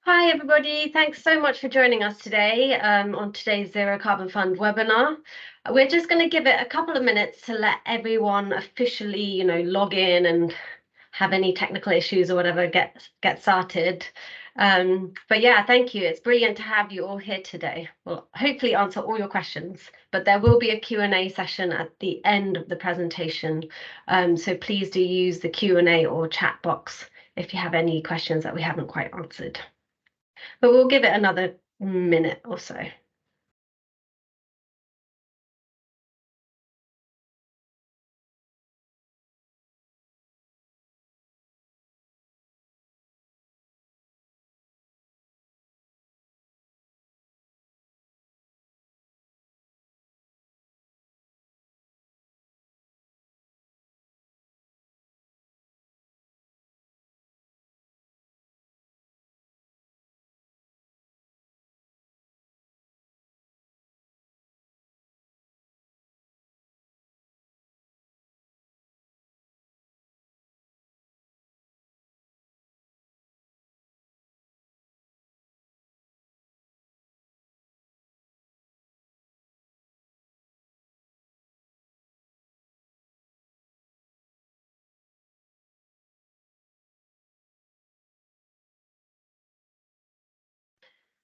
Hi everybody, thanks so much for joining us today on today's Zero Carbon Fund webinar. We're just going to give it a couple of minutes to let everyone officially, log in and have any technical issues or whatever get started. But yeah, thank you. It's brilliant to have you all here today. We'll hopefully answer all your questions, but there will be a Q&A session at the end of the presentation. So please do use the Q&A or chat box if you have any questions that we haven't quite answered. But we'll give it another minute or so.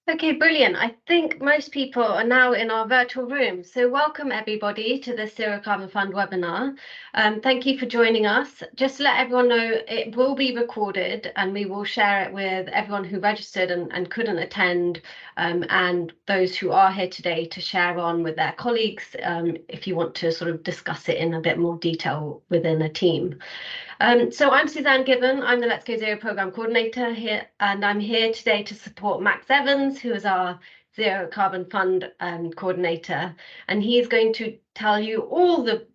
Okay, brilliant. I think most people are now in our virtual room. So welcome everybody to the Zero Carbon Fund webinar. Thank you for joining us. Just to let everyone know, it will be recorded and we will share it with everyone who registered and couldn't attend, and those who are here today to share on with their colleagues if you want to sort of discuss it in a bit more detail within a team. So I'm Suzanne Gibbon, I'm the Let's Go Zero Programme Coordinator here, and I'm here today to support Max Evans, who is our Zero Carbon Fund Coordinator, and he's going to tell you all the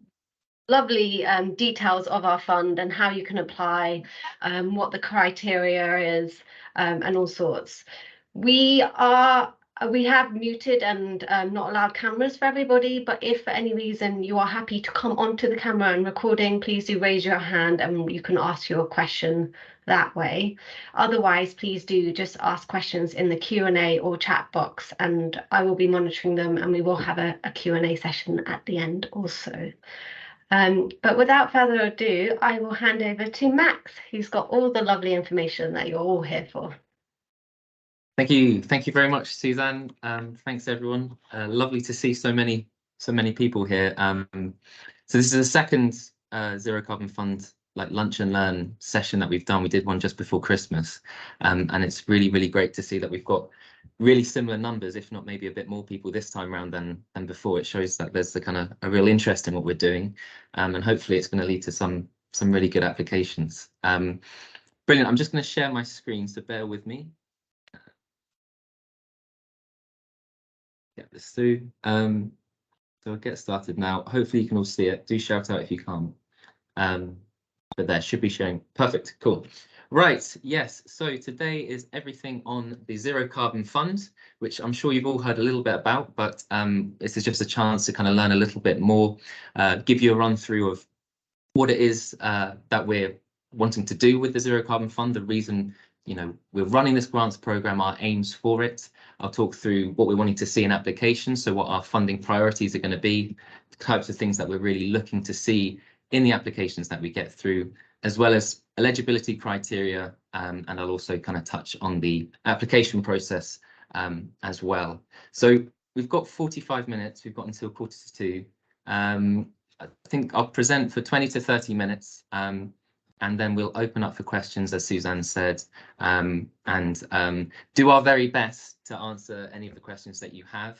lovely details of our fund and how you can apply, what the criteria is, and all sorts. We have muted and not allowed cameras for everybody, but if for any reason you are happy to come onto the camera and recording, please do raise your hand and you can ask your question that way. Otherwise, please do just ask questions in the Q&A or chat box and I will be monitoring them, and we will have a Q&A session at the end also. But without further ado, I will hand over to Max, who's got all the lovely information that you're all here for. Thank you very much, Suzanne. Thanks everyone. Lovely to see so many people here. So this is the second Zero Carbon Fund lunch and learn session that we've done. We did one just before Christmas, and it's really great to see that we've got really similar numbers, if not maybe a bit more people this time around than before. It shows that there's the kind of a real interest in what we're doing, and hopefully it's going to lead to some really good applications. Brilliant. I'm just going to share my screen, so bear with me. Get this through. So I'll get started now. Hopefully you can all see it. Do shout out if you can't. But there should be showing. Perfect. Cool. Right. Yes. So today is everything on the Zero Carbon Fund, which I'm sure you've all heard a little bit about, but this is just a chance to kind of learn a little bit more, give you a run through of what it is that we're wanting to do with the Zero Carbon Fund, the reason we're running this grants program, our aims for it. I'll talk through what we're wanting to see in applications, so what our funding priorities are going to be, the types of things that we're really looking to see in the applications that we get through, as well as eligibility criteria, and I'll also kind of touch on the application process as well. So we've got 45 minutes, we've got until 1:45. I think I'll present for 20 to 30 minutes, and then we'll open up for questions, as Suzanne said, and do our very best to answer any of the questions that you have.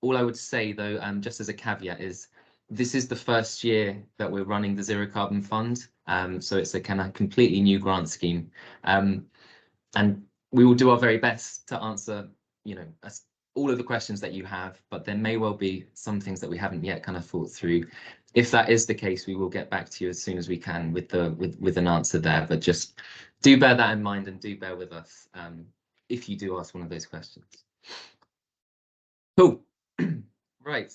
All I would say, though, just as a caveat, is this is the first year that we're running the Zero Carbon Fund, so it's a kind of completely new grant scheme, and we will do our very best to answer, all of the questions that you have, but there may well be some things that we haven't yet kind of thought through. If that is the case, we will get back to you as soon as we can with an answer there, but just do bear that in mind and do bear with us if you do ask one of those questions. Cool. Right.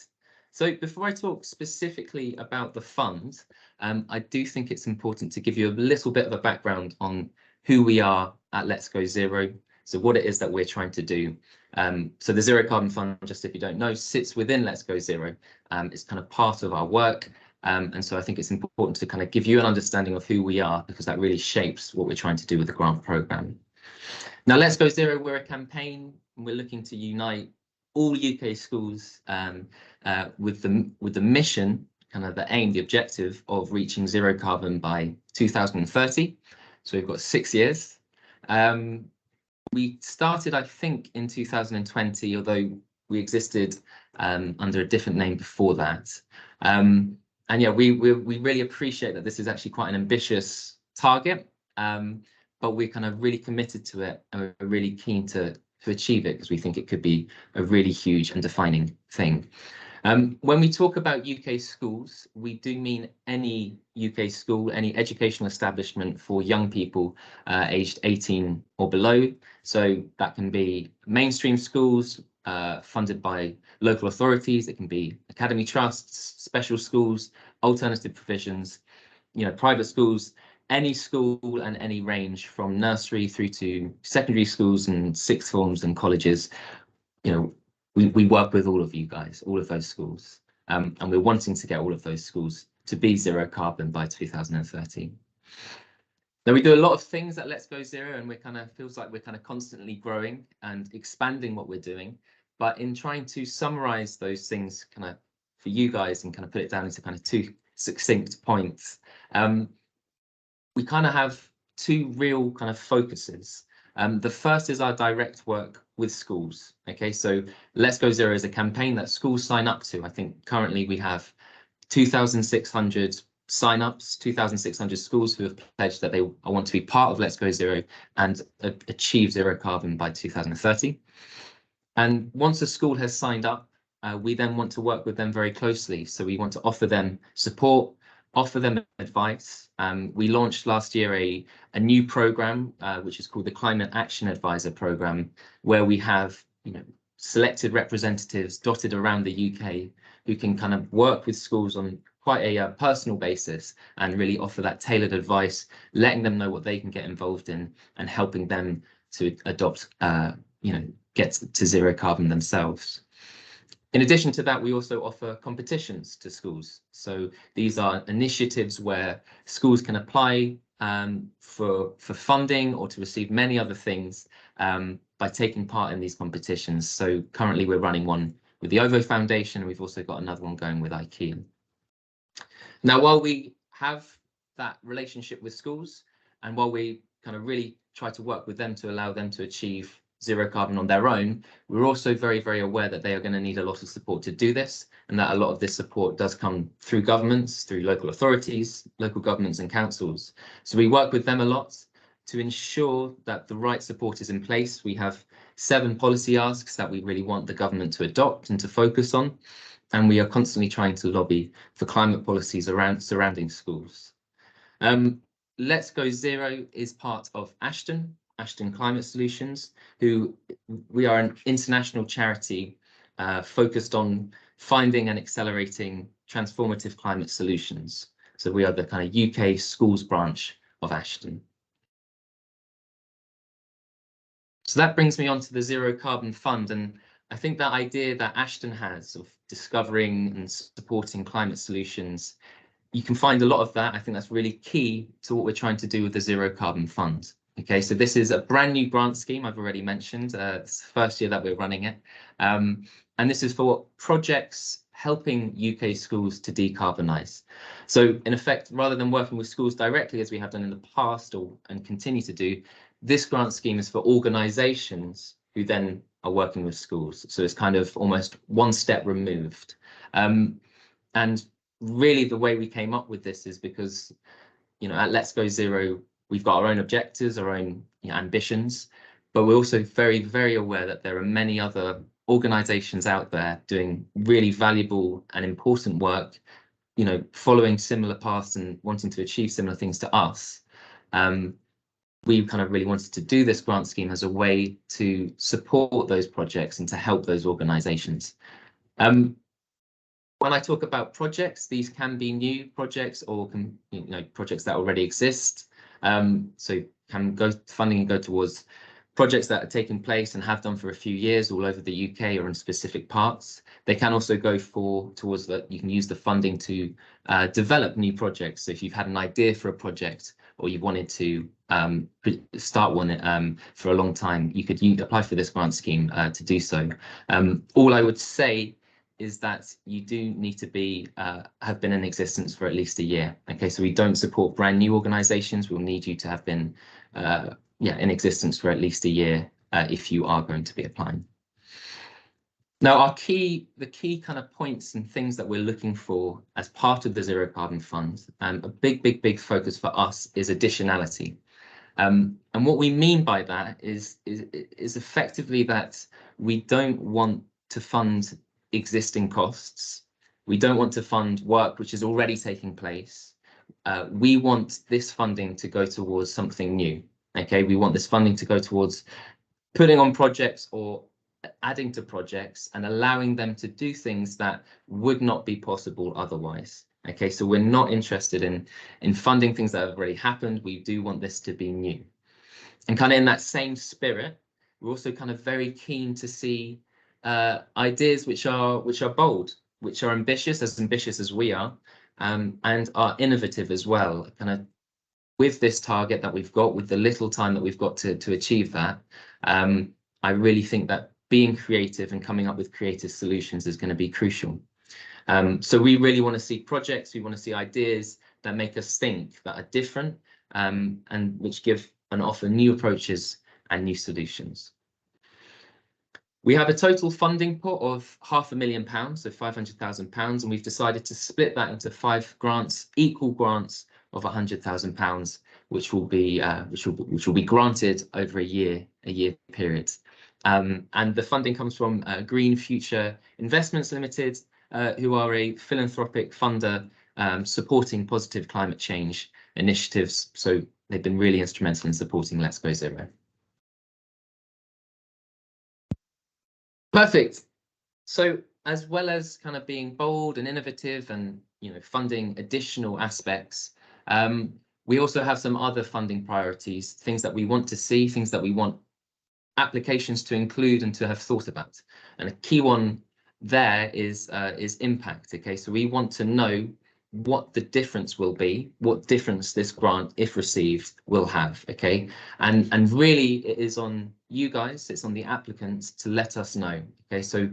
So before I talk specifically about the fund, I do think it's important to give you a little bit of a background on who we are at Let's Go Zero. So what it is that we're trying to do. So the Zero Carbon Fund, just if you don't know, sits within Let's Go Zero. It's kind of part of our work. And so I think it's important to kind of give you an understanding of who we are, because that really shapes what we're trying to do with the grant programme. Now, Let's Go Zero, we're a campaign, and we're looking to unite all UK schools with the mission, kind of the aim, the objective of reaching zero carbon by 2030. So we've got 6 years. We started, I think, in 2020, although we existed under a different name before that. And yeah, we really appreciate that this is actually quite an ambitious target, but we're kind of really committed to it, and we're really keen to achieve it, because we think it could be a really huge and defining thing. When we talk about UK schools, we do mean any UK school, any educational establishment for young people aged 18 or below. So that can be mainstream schools funded by local authorities. It can be academy trusts, special schools, alternative provisions, private schools, any school and any range from nursery through to secondary schools and sixth forms and colleges. We work with all of you guys, all of those schools, and we're wanting to get all of those schools to be zero carbon by 2030. Now, we do a lot of things at Let's Go Zero, and feels like we're kind of constantly growing and expanding what we're doing. But in trying to summarize those things kind of for you guys and kind of put it down into kind of 2 succinct points, we kind of have 2 real kind of focuses. The first is our direct work with schools. Okay, so Let's Go Zero is a campaign that schools sign up to. I think currently we have 2,600 sign-ups, 2,600 schools who have pledged that they want to be part of Let's Go Zero and achieve zero carbon by 2030. And once a school has signed up, we then want to work with them very closely. So we want to offer them support, offer them advice. We launched last year a new program, which is called the Climate Action Advisor Program, where we have selected representatives dotted around the UK who can kind of work with schools on quite a personal basis and really offer that tailored advice, letting them know what they can get involved in and helping them to adopt, get to zero carbon themselves. In addition to that, we also offer competitions to schools. So these are initiatives where schools can apply for funding or to receive many other things by taking part in these competitions. So currently we're running one with the OVO Foundation, and we've also got another one going with IKEA. Now, while we have that relationship with schools, and while we kind of really try to work with them to allow them to achieve zero carbon on their own, we're also very, very aware that they are going to need a lot of support to do this, and that a lot of this support does come through governments, through local authorities, local governments and councils. So we work with them a lot to ensure that the right support is in place. We have 7 policy asks that we really want the government to adopt and to focus on, and we are constantly trying to lobby for climate policies surrounding schools. Let's Go Zero is part of Ashton Climate Solutions, who we are an international charity focused on finding and accelerating transformative climate solutions. So we are the kind of UK schools branch of Ashton. So that brings me on to the Zero Carbon Fund, and I think that idea that Ashton has of discovering and supporting climate solutions, you can find a lot of that. I think that's really key to what we're trying to do with the Zero Carbon Fund. Okay, so this is a brand new grant scheme I've already mentioned. It's the first year that we're running it. And this is for projects helping UK schools to decarbonise. So in effect, rather than working with schools directly as we have done in the past and continue to do, this grant scheme is for organisations who then are working with schools. So it's kind of almost one step removed. And really the way we came up with this is because, at Let's Go Zero, we've got our own objectives, our own ambitions, but we're also very, very aware that there are many other organisations out there doing really valuable and important work, following similar paths and wanting to achieve similar things to us. We kind of really wanted to do this grant scheme as a way to support those projects and to help those organisations. When I talk about projects, these can be new projects or projects that already exist. So funding can go towards projects that are taking place and have done for a few years all over the UK or in specific parts. They can also go towards that. You can use the funding to develop new projects. So if you've had an idea for a project or you've wanted to start one for a long time, you could apply for this grant scheme to do so. All I would say is that you do need to have been in existence for at least a year. Okay, so we don't support brand new organisations. We'll need you to have been in existence for at least a year if you are going to be applying. Now, the key kind of points and things that we're looking for as part of the Zero Carbon Fund, a big focus for us is additionality. And what we mean by that is effectively that we don't want to fund existing costs. We don't want to fund work which is already taking place. We want this funding to go towards something new. Okay, we want this funding to go towards putting on projects or adding to projects and allowing them to do things that would not be possible otherwise. Okay, so we're not interested in funding things that have already happened. We do want this to be new. And kind of in that same spirit, we're also kind of very keen to see ideas which are bold, which are ambitious as we are, and are innovative as well. Kind of with this target that we've got, with the little time that we've got to achieve that, I really think that being creative and coming up with creative solutions is going to be crucial. So we really want to see projects, we want to see ideas that make us think, that are different, and which give and offer new approaches and new solutions. We have a total funding pot of £500,000, so £500,000, and we've decided to split that into 5 grants, equal grants of £100,000, which will be granted over a year period. And the funding comes from Green Future Investments Limited, who are a philanthropic funder supporting positive climate change initiatives. So they've been really instrumental in supporting Let's Go Zero. Perfect. So as well as kind of being bold and innovative and funding additional aspects, we also have some other funding priorities, things that we want to see, things that we want applications to include and to have thought about. And a key one there is impact. Okay, so we want to know what the difference will be, what difference this grant, if received, will have. Okay, and really it is on you guys, it's on the applicants to let us know. Okay, so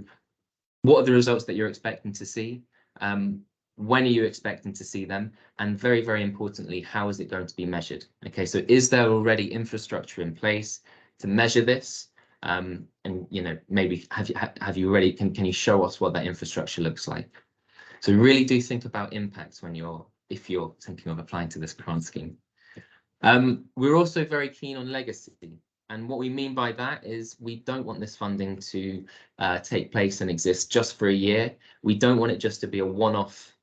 what are the results that you're expecting to see? When are you expecting to see them? And very, very importantly, how is it going to be measured? Okay, so is there already infrastructure in place to measure this? And maybe have you already, can you show us what that infrastructure looks like? So really do think about impacts if you're thinking of applying to this grant scheme. We're also very keen on legacy. And what we mean by that is we don't want this funding to take place and exist just for a year. We don't want it just to be a one-off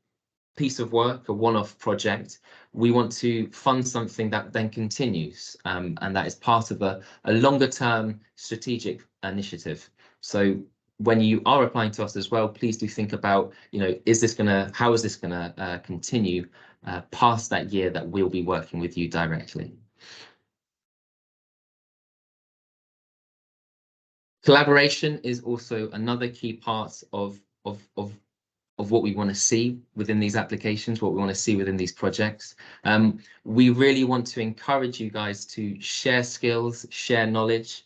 piece of work, a one-off project. We want to fund something that then continues, and that is part of a longer-term strategic initiative. So when you are applying to us as well, please do think about, how is this gonna continue past that year that we'll be working with you directly. Collaboration is also another key part of what we want to see within these applications, what we want to see within these projects. We really want to encourage you guys to share skills, share knowledge,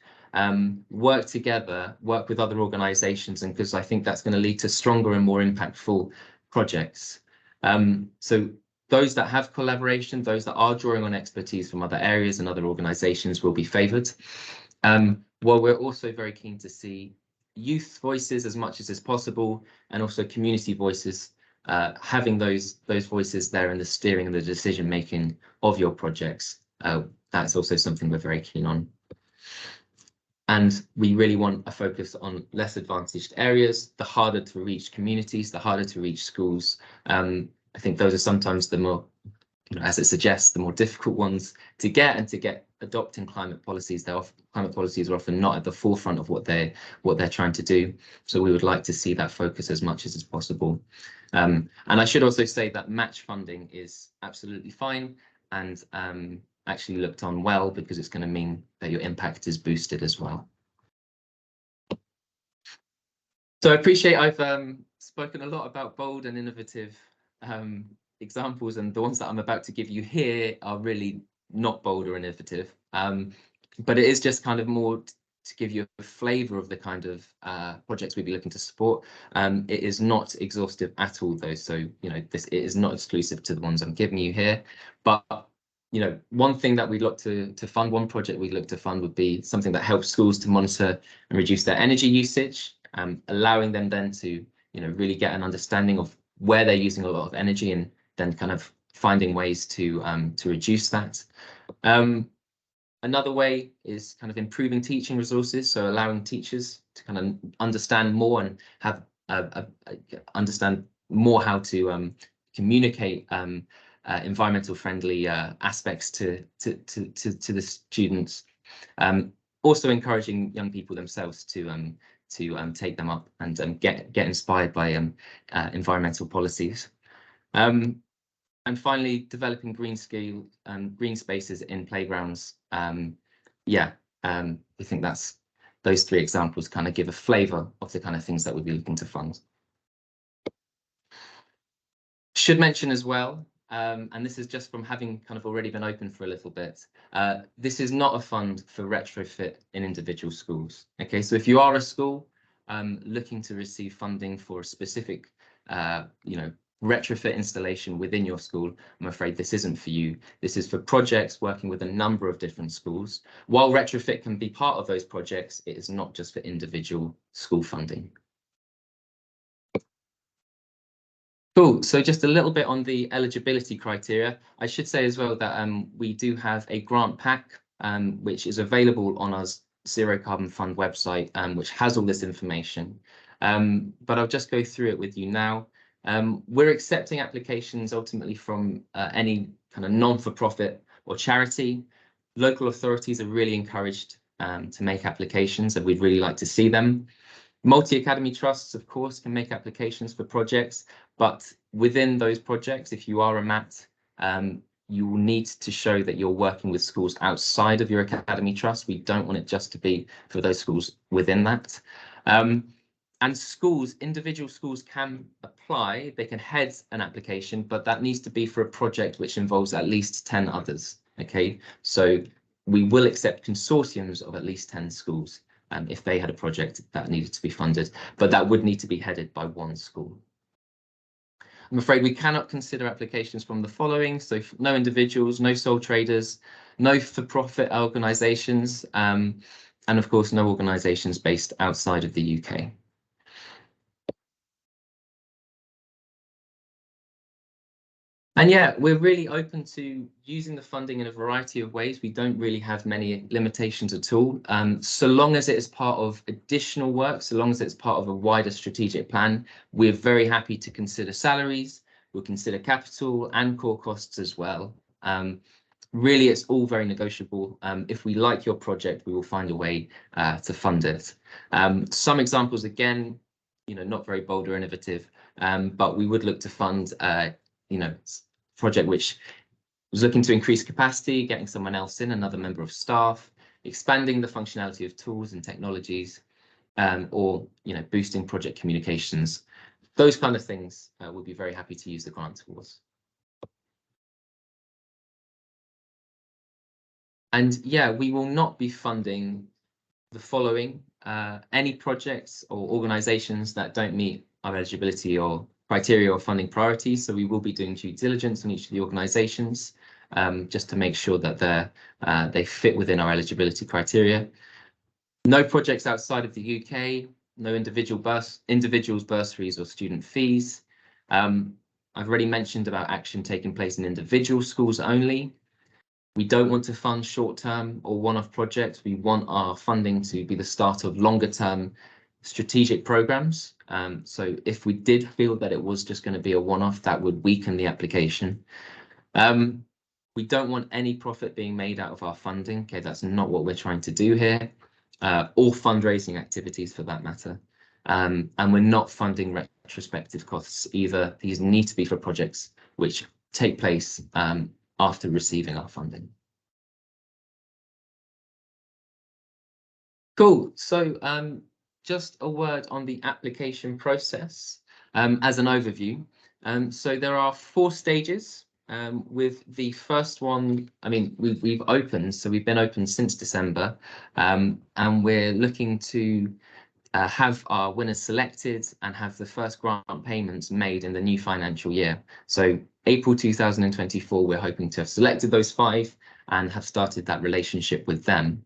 work together, work with other organisations, and because I think that's going to lead to stronger and more impactful projects. So those that have collaboration, those that are drawing on expertise from other areas and other organisations will be favoured. While we're also very keen to see youth voices as much as is possible, and also community voices, having those voices there in the steering and the decision making of your projects. That's also something we're very keen on. And we really want a focus on less advantaged areas, the harder to reach communities, the harder to reach schools. I think those are sometimes the more, as it suggests, the more difficult ones to get, and to get adopting climate policies. Climate policies are often not at the forefront of what they're trying to do. So we would like to see that focus as much as is possible. And I should also say that match funding is absolutely fine, and actually looked on well, because it's going to mean that your impact is boosted as well. So I appreciate I've spoken a lot about bold and innovative examples, and the ones that I'm about to give you here are really not bold or innovative, but it is just kind of more to give you a flavour of the kind of projects we'd be looking to support. It is not exhaustive at all, though, so it is not exclusive to the ones I'm giving you here. But one thing that we'd look to fund, one project we'd look to fund would be something that helps schools to monitor and reduce their energy usage, allowing them then to really get an understanding of where they're using a lot of energy, and then kind of finding ways to reduce that. Another way is kind of improving teaching resources, so allowing teachers to kind of understand more and have understand more how to communicate environmental friendly aspects to the students. Also encouraging young people themselves to take them up and get inspired by environmental policies. And finally, developing green spaces in playgrounds. I think those three examples kind of give a flavour of the kind of things that we'd be looking to fund. Should mention as well, and this is just from having kind of already been open for a little bit, this is not a fund for retrofit in individual schools. Okay, so if you are a school looking to receive funding for a specific retrofit installation within your school, I'm afraid this isn't for you. This is for projects working with a number of different schools. While retrofit can be part of those projects, it is not just for individual school funding. Cool. So just a little bit on the eligibility criteria. I should say as well that we do have a grant pack which is available on our Zero Carbon Fund website, which has all this information. But I'll just go through it with you now. We're accepting applications ultimately from any kind of non-for-profit or charity. Local authorities are really encouraged to make applications, and we'd really like to see them. Multi-academy trusts, of course, can make applications for projects, but within those projects, if you are a MAT, you will need to show that you're working with schools outside of your academy trust. We don't want it just to be for those schools within that. And schools, individual schools can apply, they can head an application, but that needs to be for a project which involves at least 10 others. Okay, so we will accept consortiums of at least 10 schools if they had a project that needed to be funded, but that would need to be headed by one school. I'm afraid we cannot consider applications from the following: so no individuals, no sole traders, no for-profit organisations, and of course no organisations based outside of the UK. And yeah, we're really open to using the funding in a variety of ways. We don't really have many limitations at all. So long as it is part of additional work, so long as it's part of a wider strategic plan, we're very happy to consider salaries. We'll consider capital and core costs as well. Really, it's all very negotiable. If we like your project, we will find a way to fund it. Some examples, again, not very bold or innovative, but we would look to fund project which was looking to increase capacity, getting someone else in, another member of staff, expanding the functionality of tools and technologies, or boosting project communications. Those kind of things we'll be very happy to use the grant towards. And yeah, we will not be funding the following: any projects or organisations that don't meet our eligibility or criteria or funding priorities. So we will be doing due diligence on each of the organisations just to make sure that they fit within our eligibility criteria. No projects outside of the UK, no individuals bursaries or student fees. I've already mentioned about action taking place in individual schools only. We don't want to fund short-term or one-off projects. We want our funding to be the start of longer-term strategic programs. So if we did feel that it was just going to be a one-off, that would weaken the application. We don't want any profit being made out of our funding. Okay, that's not what we're trying to do here. Or fundraising activities for that matter. And we're not funding retrospective costs either. These need to be for projects which take place after receiving our funding. Cool. So just a word on the application process as an overview. So there are 4 stages. With the first one, I mean, we've opened, so we've been open since December, and we're looking to have our winners selected and have the first grant payments made in the new financial year. So April 2024, we're hoping to have selected those 5 and have started that relationship with them.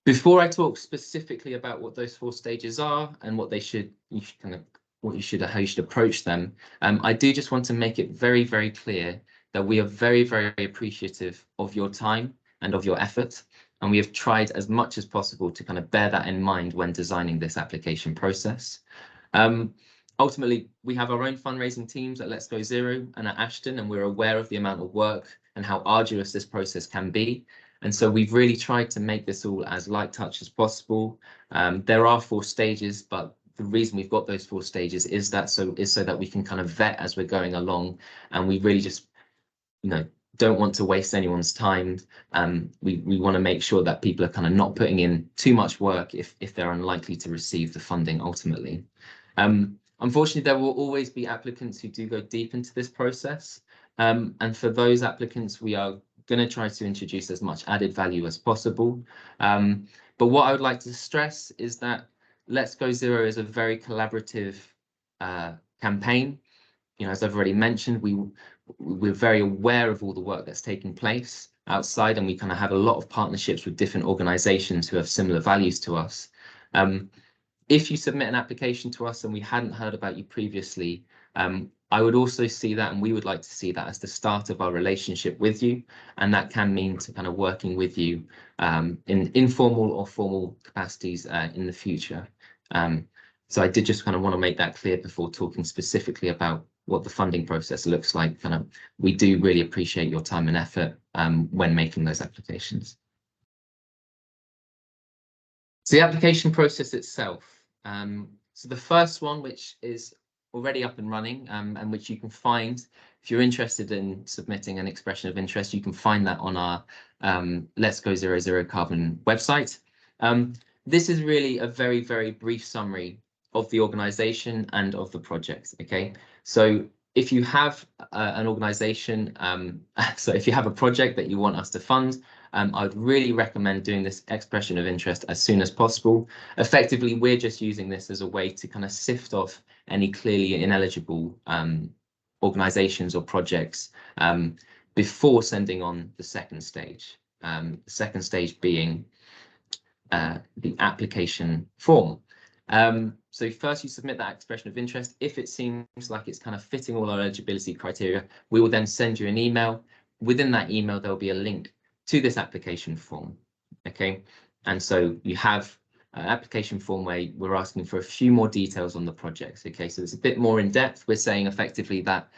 Before I talk specifically about what those 4 stages are and what how you should approach them, I do just want to make it very, very clear that we are very, very appreciative of your time and of your effort, and we have tried as much as possible to kind of bear that in mind when designing this application process. Ultimately, we have our own fundraising teams at Let's Go Zero and at Ashton, and we're aware of the amount of work and how arduous this process can be. And so we've really tried to make this all as light touch as possible. There are 4 stages, but the reason we've got those 4 stages is so that we can kind of vet as we're going along, and we really just, don't want to waste anyone's time. We want to make sure that people are kind of not putting in too much work if they're unlikely to receive the funding ultimately. Unfortunately, there will always be applicants who do go deep into this process. And for those applicants, we are going to try to introduce as much added value as possible. But what I would like to stress is that Let's Go Zero is a very collaborative campaign. As I've already mentioned, we're very aware of all the work that's taking place outside, and we kind of have a lot of partnerships with different organizations who have similar values to us. If you submit an application to us and we hadn't heard about you previously, I would also see that, and we would like to see that as the start of our relationship with you, and that can mean to kind of working with you in informal or formal capacities in the future. So I did just kind of want to make that clear before talking specifically about what the funding process looks like. We do really appreciate your time and effort when making those applications. So the application process itself. So the first one, which is already up and running, and which you can find if you're interested in submitting an expression of interest, you can find that on our Let's Go Zero Carbon website. This is really a very, very brief summary of the organization and of the project. Okay, so if you have an organization, so if you have a project that you want us to fund, I would really recommend doing this expression of interest as soon as possible. Effectively, we're just using this as a way to kind of sift off any clearly ineligible organizations or projects before sending on the second stage. The second stage being the application form. So first you submit that expression of interest. If it seems like it's kind of fitting all our eligibility criteria, we will then send you an email. Within that email, there'll be a link to this application form. Okay, and so you have an application form where we're asking for a few more details on the project. Okay, so it's a bit more in depth. We're saying effectively that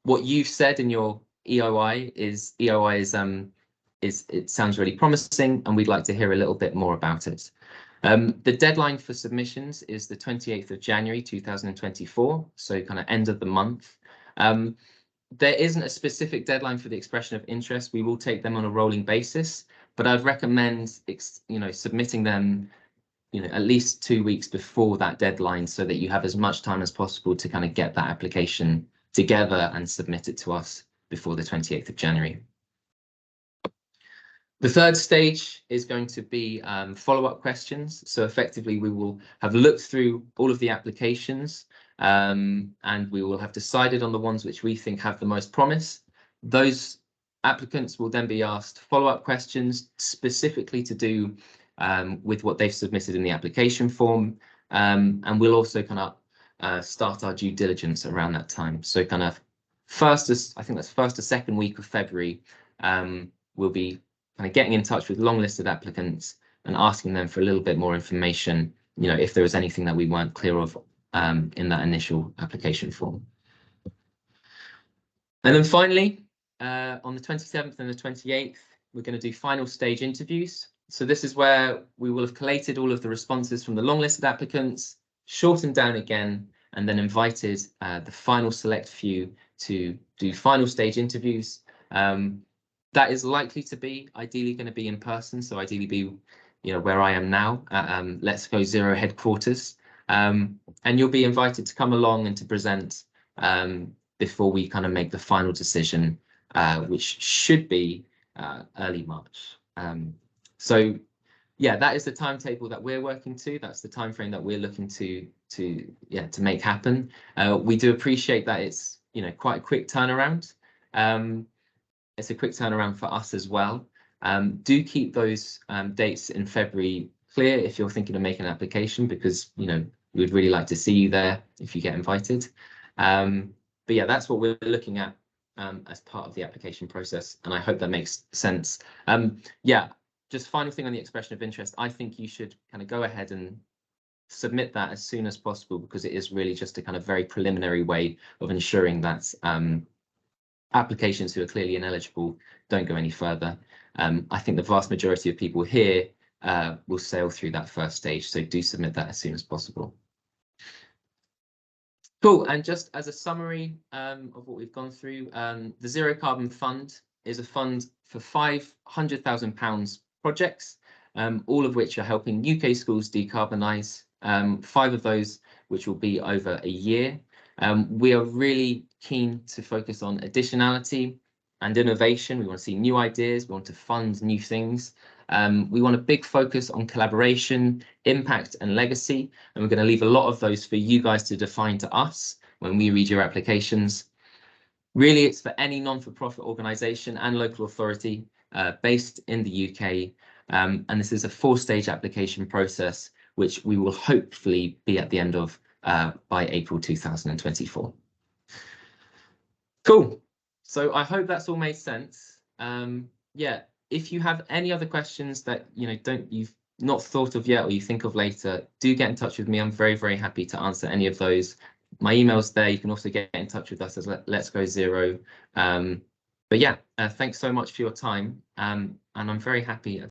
what you've said in your EOI is it sounds really promising, and we'd like to hear a little bit more about it. The deadline for submissions is the 28th of January 2024, so kind of end of the month. There isn't a specific deadline for the expression of interest. We will take them on a rolling basis, but I'd recommend submitting them at least 2 weeks before that deadline, so that you have as much time as possible to kind of get that application together and submit it to us before the 28th of January. The third stage is going to be follow-up questions. So effectively, we will have looked through all of the applications and we will have decided on the ones which we think have the most promise. Those applicants will then be asked follow-up questions specifically to do with what they've submitted in the application form. And we'll also kind of start our due diligence around that time. So kind of first or second week of February, we'll be kind of getting in touch with long-listed applicants and asking them for a little bit more information, if there was anything that we weren't clear of in that initial application form. And then finally, on the 27th and the 28th, we're going to do final stage interviews. So this is where we will have collated all of the responses from the long-listed applicants, shortened down again, and then invited the final select few to do final stage interviews. That is likely to be ideally going to be in person, so ideally be where I am now at Let's Go Zero headquarters. And you'll be invited to come along and to present before we kind of make the final decision, which should be early March. So yeah, that is the timetable that we're working to. That's the time frame that we're looking to make happen. We do appreciate that it's quite a quick turnaround. It's a quick turnaround for us as well. Do keep those dates in February clear if you're thinking of making an application, because we'd really like to see you there if you get invited. But yeah, that's what we're looking at as part of the application process, and I hope that makes sense. Yeah, just final thing on the expression of interest, I think you should kind of go ahead and submit that as soon as possible, because it is really just a kind of very preliminary way of ensuring that applications who are clearly ineligible don't go any further. I think the vast majority of people here will sail through that first stage, so do submit that as soon as possible. Cool, and just as a summary of what we've gone through, the Zero Carbon Fund is a fund for £500,000 projects, all of which are helping UK schools decarbonise, 5 of those which will be over a year. We are really keen to focus on additionality and innovation. We want to see new ideas, we want to fund new things. We want a big focus on collaboration, impact and legacy, and we're going to leave a lot of those for you guys to define to us when we read your applications. Really, it's for any non-for-profit organisation and local authority based in the UK, and this is a 4-stage application process, which we will hopefully be at the end of by April 2024. Cool. So I hope that's all made sense. Yeah, if you have any other questions that you've not thought of yet or you think of later, do get in touch with me. I'm very, very happy to answer any of those. My email's there. You can also get in touch with us as Let's Go Zero. But yeah, thanks so much for your time. And I'm very happy